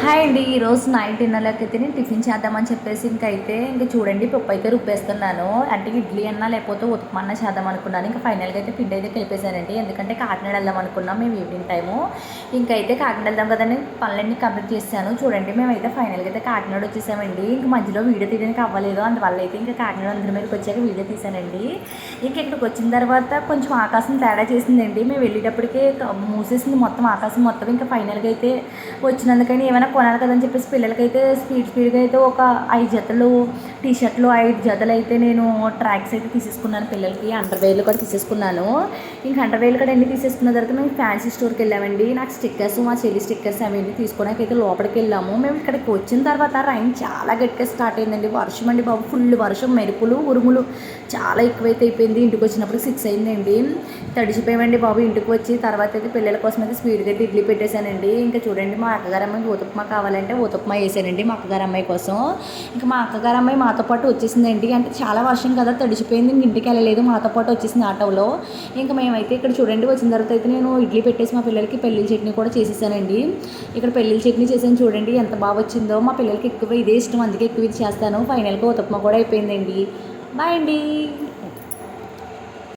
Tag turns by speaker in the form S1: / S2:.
S1: Hi అండి. ఈరోజు night డిన్నర్లోకి అయితే నేను టిఫిన్ చేద్దామని చెప్పేసి ఇంక చూడండి పప్పు అయితే రుబ్బేస్తున్నాను. అంటే ఇడ్లీ అన్నా లేకపోతే ఉప్మా అన్నా చేద్దాం అనుకున్నాను. ఇంకా ఫైనల్గా అయితే పిండి అయితే కలిపేశానండి. ఎందుకంటే కాకినాడ వెళ్దాం అనుకున్నాం మేము ఈవినింగ్ టైము. ఇంకైతే కాకినాడ వెళ్దాం కదండి, పనులన్నీ కంప్లీట్ చేశాను. చూడండి మేమైతే ఫైనల్గా అయితే కాకినాడ వచ్చేసామండి. ఇంక మధ్యలో వీడియో తీయడానికి అవ్వలేదు, అందువల్ల అయితే ఇంకా కాకినాడ అందరి మీదకి వచ్చాక వీడియో తీశానండి. ఇంక ఇక్కడికి వచ్చిన తర్వాత కొంచెం ఆకాశం తేడా చేసిందండి. మేము వెళ్ళేటప్పటికే మూసేసింది మొత్తం ఆకాశం మొత్తం. ఇంకా ఫైనల్గా అయితే వచ్చినందుకని ఏమైనా కొనాలి కదని చెప్పేసి పిల్లలకైతే స్పీడ్గా అయితే ఒక 5 జతలు టీ షర్ట్లు, 5 జతలు అయితే నేను ట్రాక్స్ అయితే తీసేసుకున్నాను. పిల్లలకి అండర్వేర్లు కూడా తీసేసుకున్నాను. ఇంకా అండర్వేర్లు కూడా అన్నీ తీసేసుకున్న తర్వాత మేము ఫ్యాన్సీ స్టోర్కి వెళ్ళామండి. నాకు స్టిక్కర్స్, మా చెల్లి స్టిక్కర్స్ అవన్నీ తీసుకోవడానికి అయితే లోపలికి వెళ్ళాము. మేము ఇక్కడికి వచ్చిన తర్వాత రైన్ చాలా గట్టిగా స్టార్ట్ అయిందండి. వర్షం అండి బాబు, ఫుల్ వర్షం, మెరుపులు ఉరుములు చాలా ఎక్కువైతే అయిపోయింది. ఇంటికి వచ్చినప్పుడు 6 అయిందండి. తడిచిపోయామండి బాబు. ఇంటికి వచ్చి తర్వాత అయితే పిల్లల కోసం అయితే స్పీడ్గా అయితే ఇడ్లీ పెట్టేశానండి. ఇంకా చూడండి మా అక్కగారు అమ్మాయికి ఉతప్మా కావాలంటే ఉతప్మా వేసానండి మా అక్కగారు అమ్మాయి కోసం. ఇంకా మా అక్కగారు అమ్మాయి మాతో పాటు వచ్చేసిందండి. అంటే చాలా వర్షం కదా, తడిచిపోయింది. ఇంటికి వెళ్ళలేదు, మాతో పాటు వచ్చేసింది ఆటోలో. ఇంకా మేమైతే ఇక్కడ చూడండి వచ్చిన తర్వాత అయితే నేను ఇడ్లీ పెట్టేసి మా పిల్లలకి పెళ్ళిళ్ళ చట్నీ కూడా చేసేసానండి. ఇక్కడ పెళ్ళిళ్ళ చట్నీ చేసాను చూడండి ఎంత బాగా వచ్చిందో. మా పిల్లలకి ఎక్కువ ఇదే ఇష్టం, అందుకే ఎక్కువ ఇది చేస్తాను. ఫైనల్గా ఉతప్మా కూడా అయిపోయిందండి. బాయ్ అండి.